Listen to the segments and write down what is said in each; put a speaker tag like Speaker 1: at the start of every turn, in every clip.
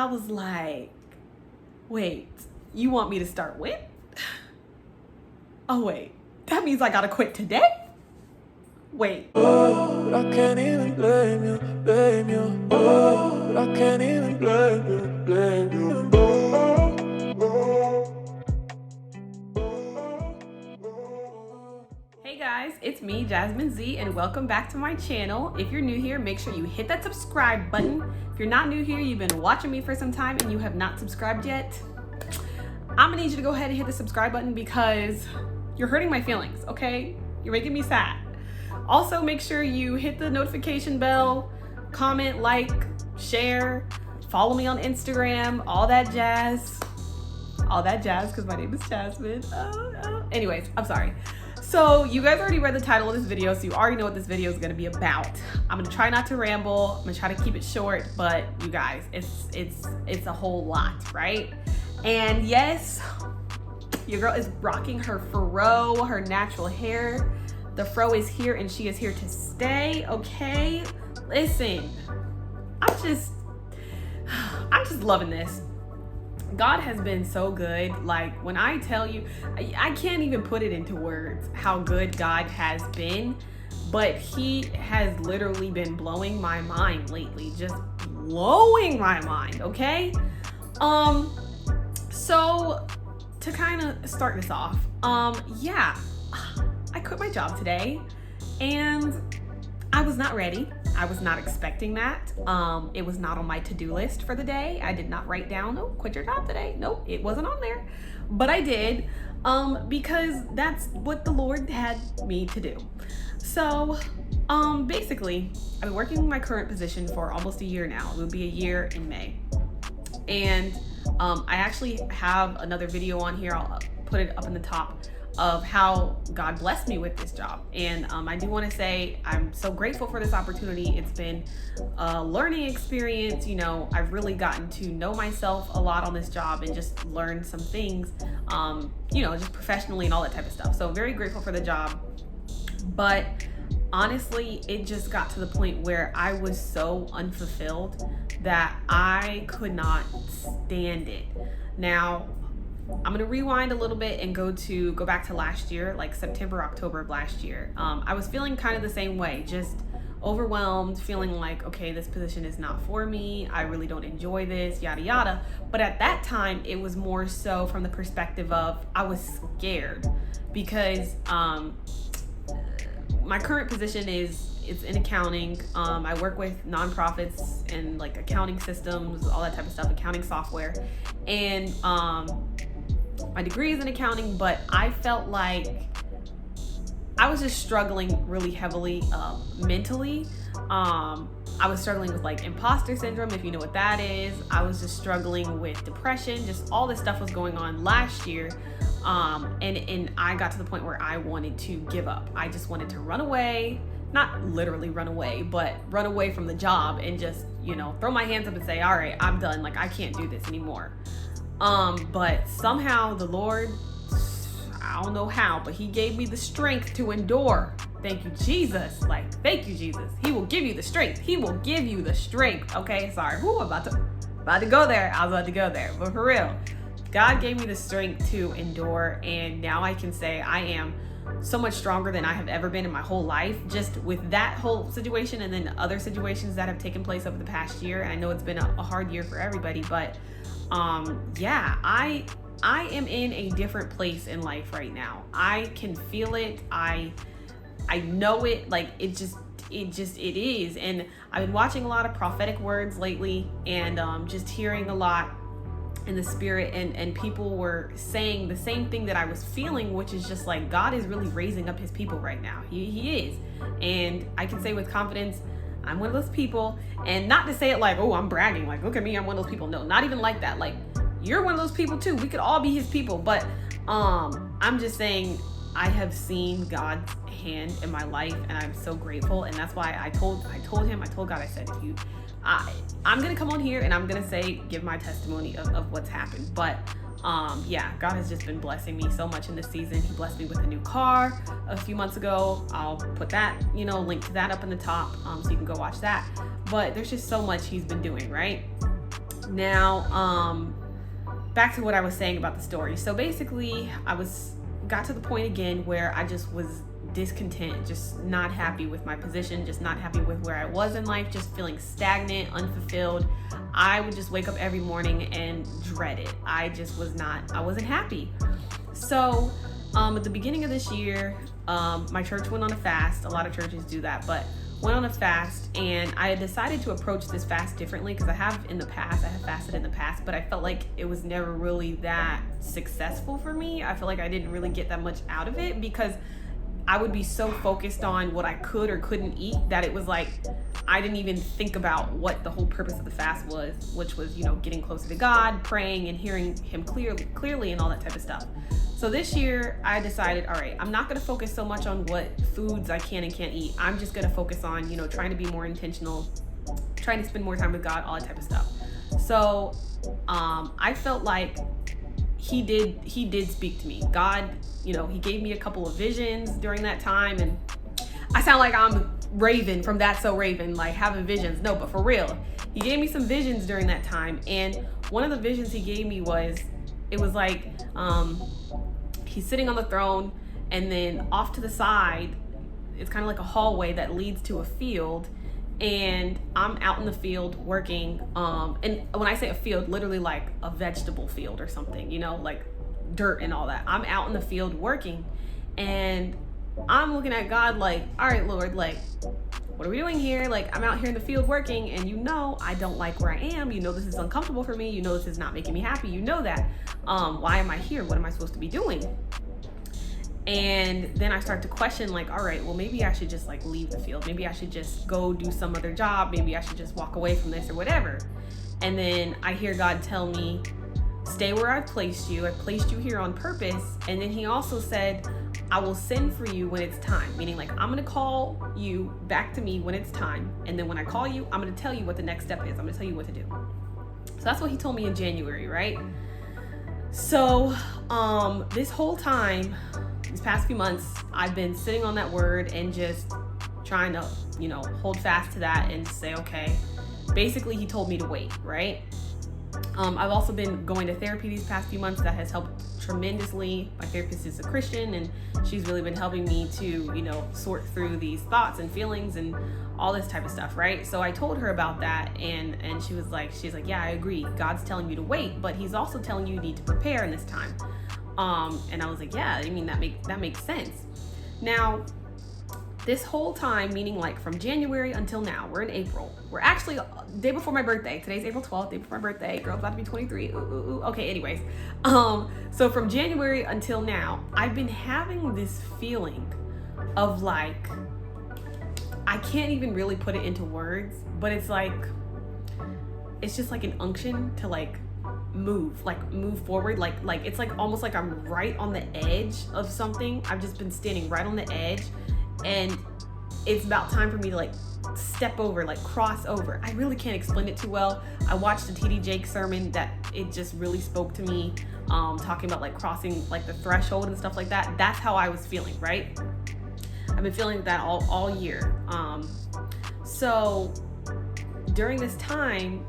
Speaker 1: I was like, wait, you want me to start with? Oh, wait, that means I gotta quit today? Wait.
Speaker 2: Oh, I can't even blame you, blame you. Oh, I can't even blame you, blame you.
Speaker 1: Hey guys, it's me, Jasmine Z, and welcome back to my channel. If you're new here, make sure you hit that subscribe button. If you're not new here, you've been watching me for some time and you have not subscribed yet, I'm gonna need you to go ahead and hit the subscribe button because you're hurting my feelings, okay? You're making me sad. Also, make sure you hit the notification bell, comment, like, share, follow me on Instagram, all that jazz. All that jazz, because my name is Jasmine. Anyways, I'm sorry. So you guys already read the title of this video, so you already know what this video is gonna be about. I'm gonna try not to ramble. I'm gonna try to keep it short, but you guys, it's a whole lot, right? And yes, your girl is rocking her fro, her natural hair. The fro is here and she is here to stay, okay? Listen, I'm just loving this. God has been so good. Like, when I tell you, I can't even put it into words how good God has been, but he has literally been blowing my mind lately, just blowing my mind, okay? So to kind of start this off, yeah, I quit my job today and I was not ready. I was not expecting that. It was not on my to-do list for the day. I did not write down, oh, quit your job today. Nope, it wasn't on there. But I did, because that's what the Lord had me to do. So, basically, I've been working in my current position for almost a year now. It will be a year in May. And I actually have another video on here. I'll put it up in the top of how God blessed me with this job. And I do want to say I'm so grateful for this opportunity. It's been a learning experience. You know, I've really gotten to know myself a lot on this job and just learned some things, you know, just professionally and all that type of stuff. So very grateful for the job. But honestly, it just got to the point where I was so unfulfilled that I could not stand it. Now, I'm gonna rewind a little bit and go back to last year, like September, October of last year. I was feeling kind of the same way, just overwhelmed, feeling like, okay, this position is not for me. I really don't enjoy this, yada, yada. But at that time, it was more so from the perspective of I was scared because my current position it's in accounting. I work with nonprofits and like accounting systems, all that type of stuff, accounting software. And my degree is in accounting, but I felt like I was just struggling really heavily mentally. I was struggling with like imposter syndrome, if you know what that is. I was just struggling with depression, just all this stuff was going on last year. And I got to the point where I wanted to give up. I just wanted to run away, not literally run away, but run away from the job and just, you know, throw my hands up and say, all right, I'm done. Like, I can't do this anymore. But somehow the Lord, I don't know how, but he gave me the strength to endure. Thank you, Jesus. Like, thank you, Jesus. He will give you the strength. He will give you the strength. Okay, sorry. Ooh, I'm about to go there. I was about to go there, but for real, God gave me the strength to endure. And now I can say I am so much stronger than I have ever been in my whole life, just with that whole situation and then other situations that have taken place over the past year. I know it's been a hard year for everybody, but yeah, I am in a different place in life right now. I can feel it. I know it. Like, it is. And I've been watching a lot of prophetic words lately and just hearing a lot in the spirit, and people were saying the same thing that I was feeling, which is just like God is really raising up his people right now. He is. And I can say with confidence, I'm one of those people. And not to say it like, oh, I'm bragging, like, look at me, I'm one of those people. No, not even like that. Like, you're one of those people too. We could all be his people. But I'm just saying I have seen God's hand in my life and I'm so grateful. And that's why I told God, I said, I'm gonna come on here and I'm gonna give my testimony of what's happened. But yeah, God has just been blessing me so much in this season. He blessed me with a new car a few months ago. I'll put that, link to that up in the top, so you can go watch that. But there's just so much he's been doing, right? Now, back to what I was saying about the story. So basically, got to the point again where I just was discontent, just not happy with my position, just not happy with where I was in life, just feeling stagnant, unfulfilled. I would just wake up every morning and dread it. I wasn't happy. So at the beginning of this year, my church went on a fast. A lot of churches do that, but went on a fast, and I had decided to approach this fast differently because I have fasted in the past, but I felt like it was never really that successful for me. I feel like I didn't really get that much out of it because I would be so focused on what I could or couldn't eat that it was like I didn't even think about what the whole purpose of the fast was, which was, getting closer to God, praying and hearing him clearly and all that type of stuff. So this year I decided, all right, I'm not going to focus so much on what foods I can and can't eat. I'm just going to focus on, trying to be more intentional, trying to spend more time with God, all that type of stuff. So I felt like he did speak to me. God, he gave me a couple of visions during that time, and I sound like I'm Raven from That's So Raven, like having visions. No, but for real, he gave me some visions during that time, and one of the visions he gave me was, it was like he's sitting on the throne, and then off to the side, it's kind of like a hallway that leads to a field, and I'm out in the field working. And when I say a field, literally like a vegetable field or something, like dirt and all that. I'm out in the field working, and I'm looking at God like, all right, Lord, like, what are we doing here? Like, I'm out here in the field working, and I don't like where I am. This is uncomfortable for me. This is not making me happy. That. Why am I here? What am I supposed to be doing? And then I start to question, like, all right, well, maybe I should just like leave the field. Maybe I should just go do some other job. Maybe I should just walk away from this or whatever. And then I hear God tell me, stay where I've placed you. I placed you here on purpose. And then he also said, I will send for you when it's time. Meaning, like, I'm going to call you back to me when it's time. And then when I call you, I'm going to tell you what the next step is. I'm going to tell you what to do. So that's what he told me in January, right? So this whole time, these past few months, I've been sitting on that word and just trying to, hold fast to that and say, okay, basically he told me to wait, right? I've also been going to therapy these past few months. That has helped tremendously. My therapist is a Christian, and she's really been helping me to, sort through these thoughts and feelings and all this type of stuff, right? So I told her about that, and she's like, yeah, I agree. God's telling you to wait, but he's also telling you need to prepare in this time. And I was like, yeah, I mean, that makes sense. Now, this whole time, meaning like from January until now, we're in April. We're actually day before my birthday. Today's April 12th, day before my birthday. Girl's about to be 23. Ooh. Okay, anyways. So from January until now, I've been having this feeling of like, I can't even really put it into words, but it's just like an unction to like move forward. Like it's like almost like I'm right on the edge of something. I've just been standing right on the edge, and it's about time for me to like step over, like cross over. I really can't explain it too well. I watched the TD Jakes sermon that it just really spoke to me, talking about like crossing like the threshold and stuff like that. That's how I was feeling, right? I've been feeling that all year. So during this time,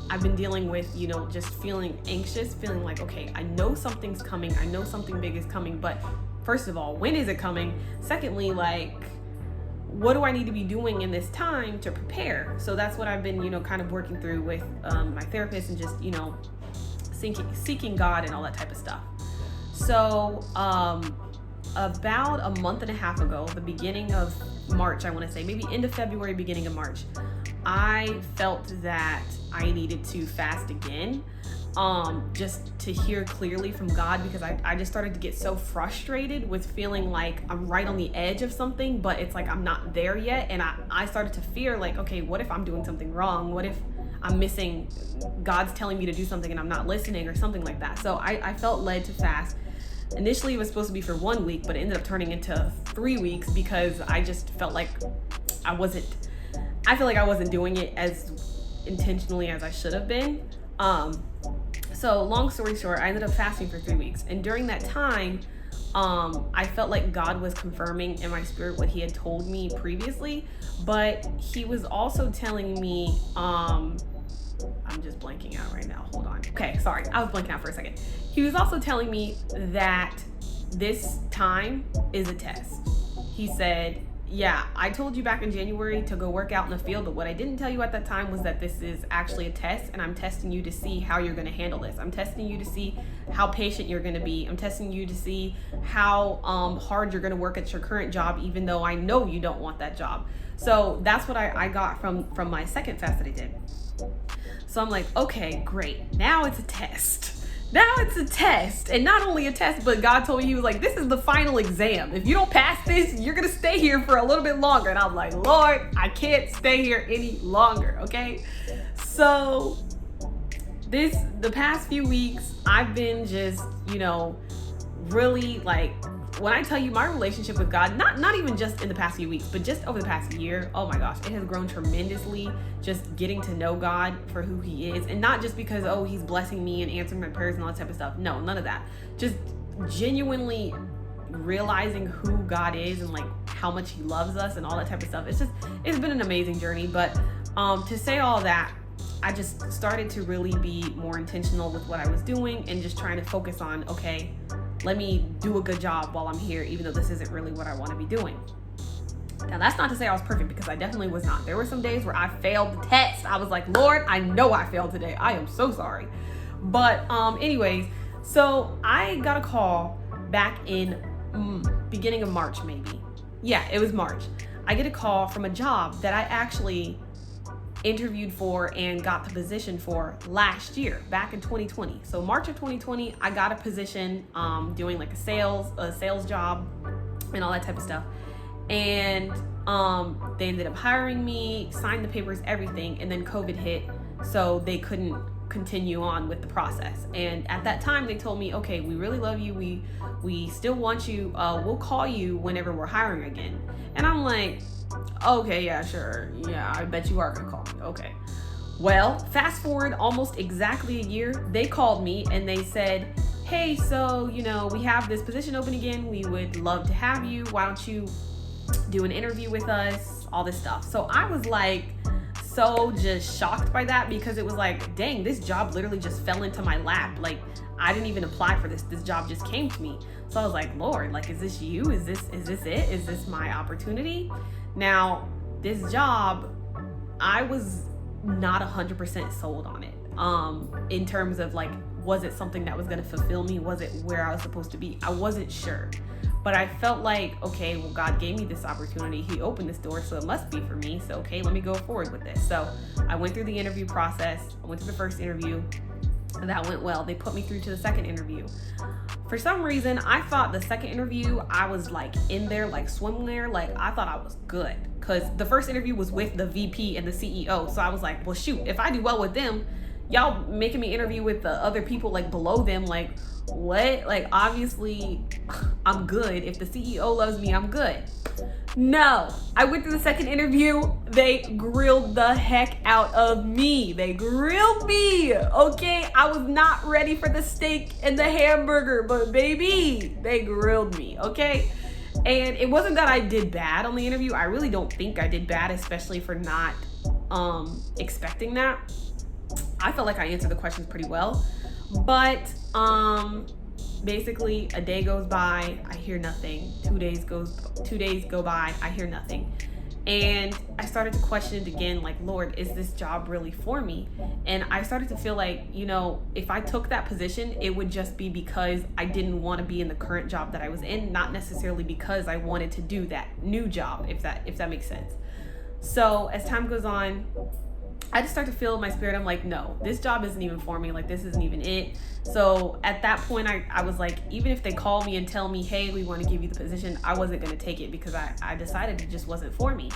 Speaker 1: I've been dealing with, just feeling anxious, feeling like, okay, I know something's coming. I know something big is coming, but first of all, when is it coming? Secondly, like, what do I need to be doing in this time to prepare? So that's what I've been, kind of working through with my therapist, and just, seeking God and all that type of stuff. So about a month and a half ago, the beginning of March, I want to say, maybe end of February, beginning of March, I felt that I needed to fast again, just to hear clearly from God, because I just started to get so frustrated with feeling like I'm right on the edge of something, but it's like I'm not there yet. And I started to fear like, okay, what if I'm doing something wrong? What if I'm missing, God's telling me to do something and I'm not listening, or something like that? So I felt led to fast. Initially it was supposed to be for 1 week, but it ended up turning into 3 weeks because I just felt like I feel like I wasn't doing it as intentionally as I should have been. So long story short, I ended up fasting for 3 weeks. And during that time, I felt like God was confirming in my spirit what he had told me previously, but he was also telling me I'm just blanking out right now. Hold on. Okay, sorry. I was blanking out for a second. He was also telling me that this time is a test. He said, yeah, I told you back in January to go work out in the field, but what I didn't tell you at that time was that this is actually a test, and I'm testing you to see how you're going to handle this. I'm testing you to see how patient you're going to be. I'm testing you to see how hard you're going to work at your current job, even though I know you don't want that job. So that's what I got from my second fast that I did. So I'm like, okay, great. Now it's a test. Now it's a test. And not only a test, but God told me, he was like, this is the final exam. If you don't pass this, you're going to stay here for a little bit longer. And I'm like, Lord, I can't stay here any longer. Okay. So the past few weeks, I've been just, really like, when I tell you my relationship with God, not even just in the past few weeks, but just over the past year, oh my gosh, it has grown tremendously. Just getting to know God for who he is, and not just because, oh, he's blessing me and answering my prayers and all that type of stuff. No, none of that. Just genuinely realizing who God is and like how much he loves us and all that type of stuff. It's been an amazing journey. But to say all that, I just started to really be more intentional with what I was doing and just trying to focus on, okay, let me do a good job while I'm here, even though this isn't really what I want to be doing. Now, that's not to say I was perfect, because I definitely was not. There were some days where I failed the test. I was like, Lord, I know I failed today. I am so sorry. But anyways, so I got a call back in beginning of March, maybe. Yeah, it was March. I get a call from a job that I actually interviewed for and got the position for last year, back in 2020. So March of 2020, I got a position doing like a sales job and all that type of stuff. And they ended up hiring me, signed the papers, everything, and then COVID hit, so they couldn't continue on with the process. And at that time, they told me, okay, we really love you, we still want you, we'll call you whenever we're hiring again. And I'm like, okay, yeah, sure, yeah, I bet you are gonna call me. Okay, well, fast forward almost exactly a year, they called me and they said, hey, so we have this position open again, we would love to have you, why don't you do an interview with us, all this stuff. So I was like so just shocked by that, because it was like, dang, this job literally just fell into my lap. Like, I didn't even apply for this job just came to me. So I was like, Lord, like, is this you? Is this it? Is this my opportunity? Now, this job, I was not 100% sold on it. In terms of like, was it something that was going to fulfill me? Was it where I was supposed to be? I wasn't sure. But I felt like, okay, well, God gave me this opportunity. He opened this door, so it must be for me. So, okay, let me go forward with this. So I went through the interview process. I went through the first interview. That went well. They put me through to the second interview. For some reason, I thought the second interview, I was like in there, like swimwear. Like, I thought I was good, because the first interview was with the VP and the CEO. So I was like, well, shoot, if I do well with them, y'all making me interview with the other people like below them, like, what? Like, obviously I'm good. If the CEO loves me, I'm good. No, I went through the second interview. They grilled the heck out of me. They grilled me. Okay, I was not ready for the steak and the hamburger, but baby, they grilled me. Okay, and it wasn't that I did bad on the interview. I really don't think I did bad, especially for not expecting that. I felt like I answered the questions pretty well. But basically a day goes by, I hear nothing. 2 days go by, I hear nothing. And I started to question it again, like, Lord, is this job really for me? And I started to feel like, if I took that position, it would just be because I didn't want to be in the current job that I was in, not necessarily because I wanted to do that new job, if that makes sense. So as time goes on, I just start to feel in my spirit, I'm like, no, this job isn't even for me. Like, this isn't even it. So at that point, I was like, even if they call me and tell me, hey, we want to give you the position, I wasn't going to take it, because I decided it just wasn't for me.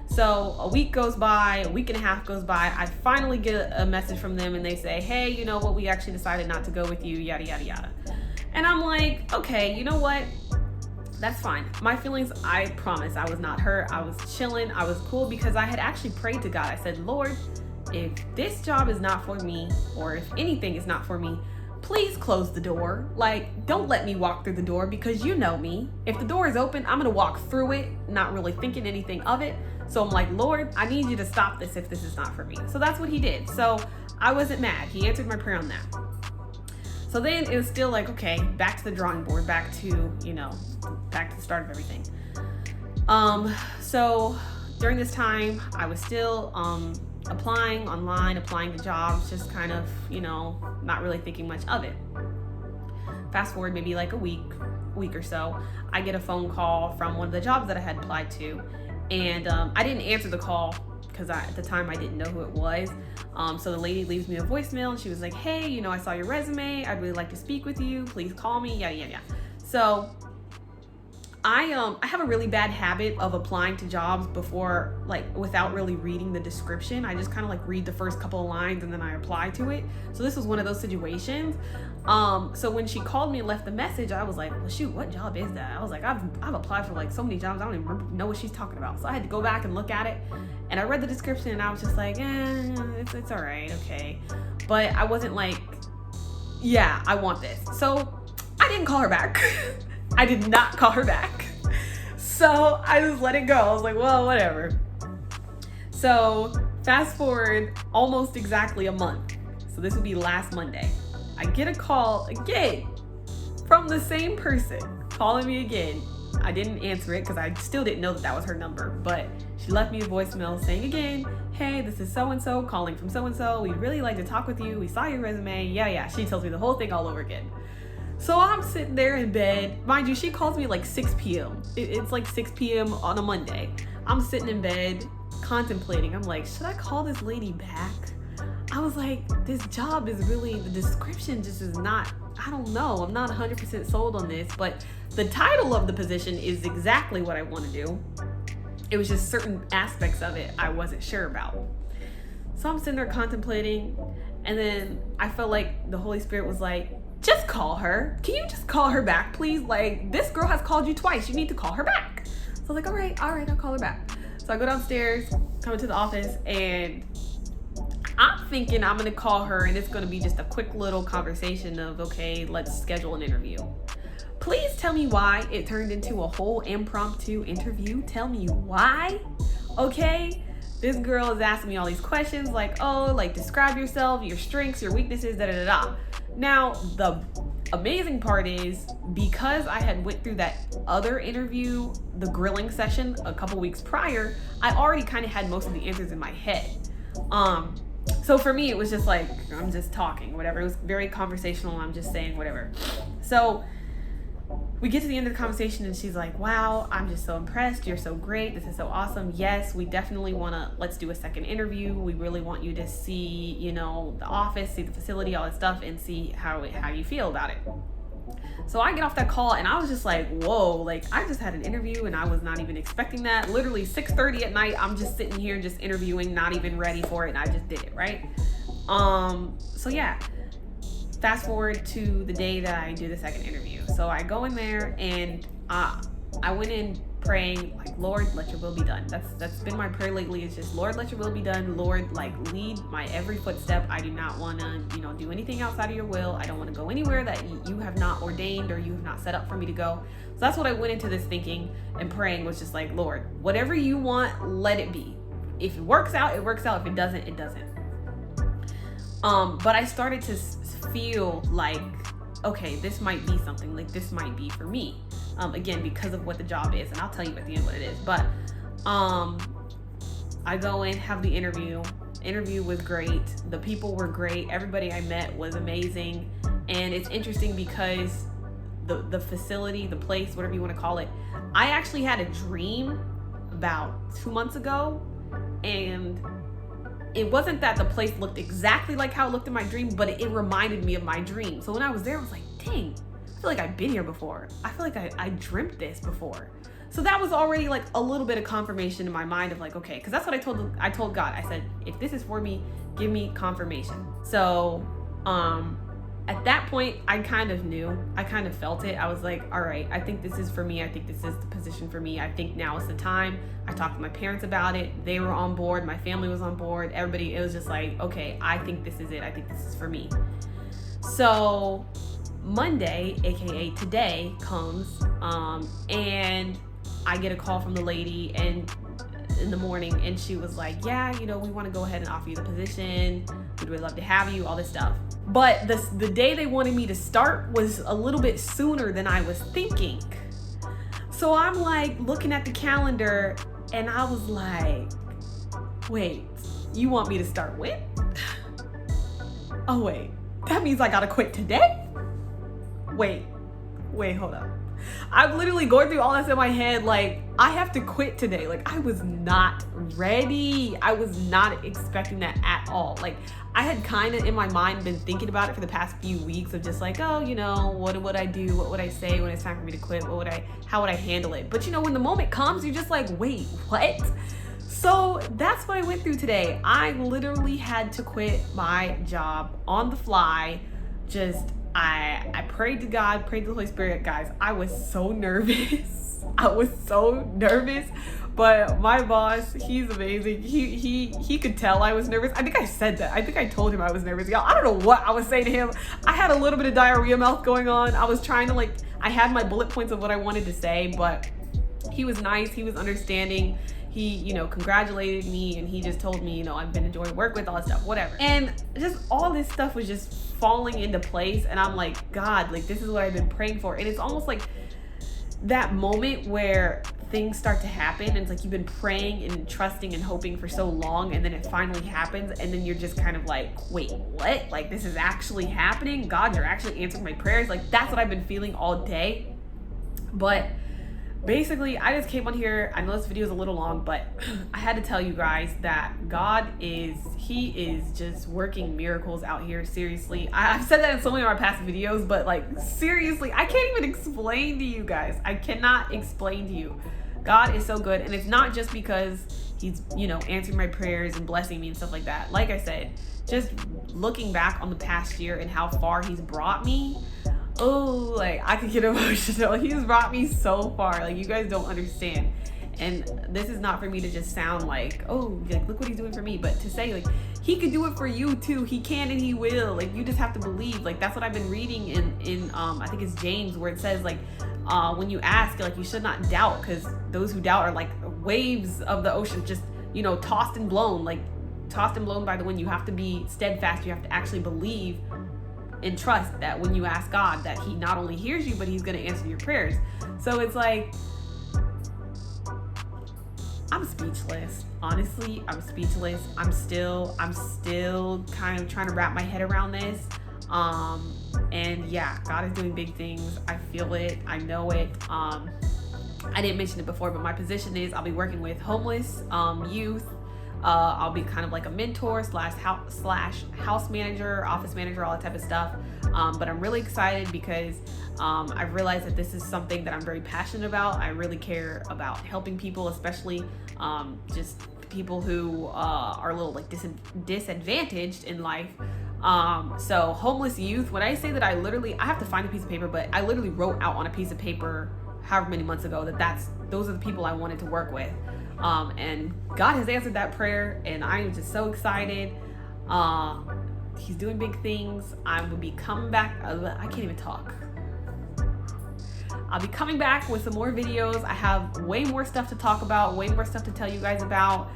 Speaker 1: So a week goes by, a week and a half goes by. I finally get a message from them and they say, hey, you know what? We actually decided not to go with you, yada, yada, yada. And I'm like, okay, you know what? That's fine. My feelings, I promise, I was not hurt. I was chilling. I was cool, because I had actually prayed to God. I said, Lord, if this job is not for me, or if anything is not for me, please close the door. Like, don't let me walk through the door, because you know me. If the door is open, I'm gonna walk through it, not really thinking anything of it. So I'm like, Lord, I need you to stop this if this is not for me. So that's what he did. So I wasn't mad. He answered my prayer on that. So then it was still like, okay, back to the drawing board, back to the start of everything. So during this time, I was still applying online, applying to jobs, just kind of, not really thinking much of it. Fast forward maybe like a week or so, I get a phone call from one of the jobs that I had applied to. And I didn't answer the call because at the time I didn't know who it was. So the lady leaves me a voicemail and she was like, hey, I saw your resume. I'd really like to speak with you. Please call me, yada, yada, yada. So I have a really bad habit of applying to jobs before, without really reading the description. I just kind of read the first couple of lines and then I apply to it. So this was one of those situations. So when she called me and left the message, I was like, well, shoot, what job is that? I was like, I've applied for so many jobs, I don't even know what she's talking about. So I had to go back and look at it, and I read the description and I was just like, it's all right, okay. But I wasn't like, yeah, I want this. So I didn't call her back. I did not call her back. So I just let it go. I was like, well, whatever. So fast forward almost exactly a month. So this would be last Monday. I get a call again from the same person calling me again. I didn't answer it because I still didn't know that was her number, but she left me a voicemail saying again, hey, this is so-and-so calling from so-and-so. We'd really like to talk with you. We saw your resume. Yeah. She tells me the whole thing all over again. So I'm sitting there in bed. Mind you, she calls me 6 p.m. It's 6 p.m. on a Monday. I'm sitting in bed contemplating. I'm like, should I call this lady back? I was like, this job is really, the description just is not, I don't know. I'm not 100% sold on this, but the title of the position is exactly what I want to do. It was just certain aspects of it I wasn't sure about. So I'm sitting there contemplating, and then I felt like the Holy Spirit was like, just call her. Can you just call her back, please? This girl has called you twice. You need to call her back. So I was like, all right, I'll call her back. So I go downstairs, come into the office, and I'm thinking I'm gonna call her and it's gonna be just a quick little conversation of, okay, let's schedule an interview. Please tell me why it turned into a whole impromptu interview. Tell me why, okay? This girl is asking me all these questions describe yourself, your strengths, your weaknesses, da-da-da-da. Now, the amazing part is, because I had went through that other interview, the grilling session a couple weeks prior, I already kind of had most of the answers in my head. So for me, it was just I'm just talking, whatever. It was very conversational. I'm just saying whatever. So we get to the end of the conversation and she's like, wow, I'm just so impressed. You're so great. This is so awesome. Yes, we definitely let's do a second interview. We really want you to see, the office, see the facility, all that stuff, and see how you feel about it. So I get off that call and I was just like, whoa, I just had an interview and I was not even expecting that. Literally 6:30 at night, I'm just sitting here just interviewing, not even ready for it, and I just did it, right? So yeah. Fast forward to the day that I do the second interview. So I go in there and I went in praying, Lord, let your will be done. That's been my prayer lately. It's just, Lord, let your will be done. Lord, lead my every footstep. I do not want to, do anything outside of your will. I don't want to go anywhere that you have not ordained or you have not set up for me to go. So that's what I went into this thinking and praying, was just Lord, whatever you want, let it be. If it works out, it works out. If it doesn't, it doesn't. But I started to feel okay, this might be something, this might be for me. Again, because of what the job is, and I'll tell you at the end what it is. But I go in, have the interview. Interview was great. The people were great. Everybody I met was amazing. And it's interesting because the facility, the place, whatever you want to call it, I actually had a dream about 2 months ago, and it wasn't that the place looked exactly like how it looked in my dream, but it reminded me of my dream. So when I was there, I was like, dang, I feel like I've been here before. I feel like I dreamt this before. So that was already a little bit of confirmation in my mind of okay, because that's what I told God. I said, if this is for me, give me confirmation. So at that point, I kind of knew. I kind of felt it. I was like, all right, I think this is for me. I think this is the position for me. I think now is the time. I talked to my parents about it. They were on board. My family was on board. Everybody, it was just okay, I think this is it. I think this is for me. So Monday, aka today, comes, and I get a call from the lady and in the morning, and she was like, yeah, we want to go ahead and offer you the position. We'd really love to have you, all this stuff. But the day they wanted me to start was a little bit sooner than I was thinking. So I'm like looking at the calendar and I was like, wait, you want me to start when? Oh wait, that means I gotta quit today? Wait, hold up. I'm literally going through all this in my head, like, I have to quit today. Like, I was not ready. I was not expecting that at all. Like, I had kind of in my mind been thinking about it for the past few weeks of just like, oh, what would I do? What would I say when it's time for me to quit? How would I handle it? But when the moment comes, you're just like, wait, what? So that's what I went through today. I literally had to quit my job on the fly. I prayed to God, prayed to the Holy Spirit. Guys, I was so nervous. But my boss, he's amazing. He could tell I was nervous. I think I said that. I think I told him I was nervous. Y'all, I don't know what I was saying to him. I had a little bit of diarrhea mouth going on. I was trying to I had my bullet points of what I wanted to say, but he was nice. He was understanding. He, congratulated me, and he just told me, I've been enjoying work with all that stuff, whatever. And just all this stuff was just falling into place. And I'm like, God, this is what I've been praying for. And it's almost like that moment where things start to happen. And it's like you've been praying and trusting and hoping for so long. And then it finally happens. And then you're just kind of like, wait, what? This is actually happening? God, you're actually answering my prayers. That's what I've been feeling all day. But basically, I just came on here. I know this video is a little long, but I had to tell you guys that God he is just working miracles out here. Seriously. I've said that in so many of my past videos, but seriously, I can't even explain to you guys. I cannot explain to you. God is so good. And it's not just because he's, answering my prayers and blessing me and stuff like that. Like I said, just looking back on the past year and how far he's brought me, I could get emotional. He's brought me so far. You guys don't understand. And this is not for me to just sound look what he's doing for me, but to say he could do it for you too. He can and he will. You just have to believe. That's what I've been reading in I think it's James, where it says when you ask, you should not doubt, because those who doubt are like waves of the ocean, just tossed and blown by the wind. You have to be steadfast. You have to actually believe and trust that when you ask God, that he not only hears you, but he's going to answer your prayers. So it's I'm speechless. Honestly, I'm speechless. I'm still kind of trying to wrap my head around this. And yeah, God is doing big things. I feel it. I know it. I didn't mention it before, but my position is I'll be working with homeless youth. I'll be kind of like a mentor slash house manager, office manager, all that type of stuff. But I'm really excited because I've realized that this is something that I'm very passionate about. I really care about helping people, especially just people who are a little disadvantaged in life. So homeless youth, when I say that I have to find a piece of paper, but I literally wrote out on a piece of paper however many months ago those are the people I wanted to work with. And God has answered that prayer, and I am just so excited. He's doing big things. I will be coming back. I can't even talk. I'll be coming back with some more videos. I have way more stuff to talk about, way more stuff to tell you guys about.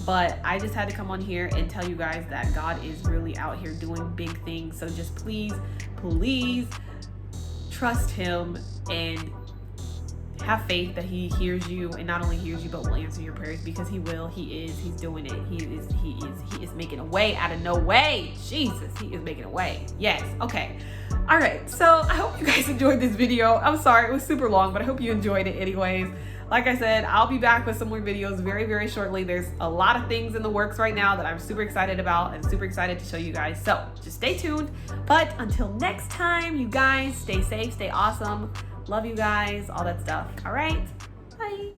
Speaker 1: But I just had to come on here and tell you guys that God is really out here doing big things. So just please trust him and have faith that he hears you, and not only hears you, but will answer your prayers, because he will. He's doing it. He is making a way out of no way. Jesus, he is making a way. Yes. Okay. All right. So I hope you guys enjoyed this video. I'm sorry it was super long, but I hope you enjoyed it anyways. Like I said, I'll be back with some more videos very, very shortly. There's a lot of things in the works right now that I'm super excited about and super excited to show you guys. So just stay tuned. But until next time, you guys, stay safe, stay awesome. Love you guys, all that stuff. All right. Bye.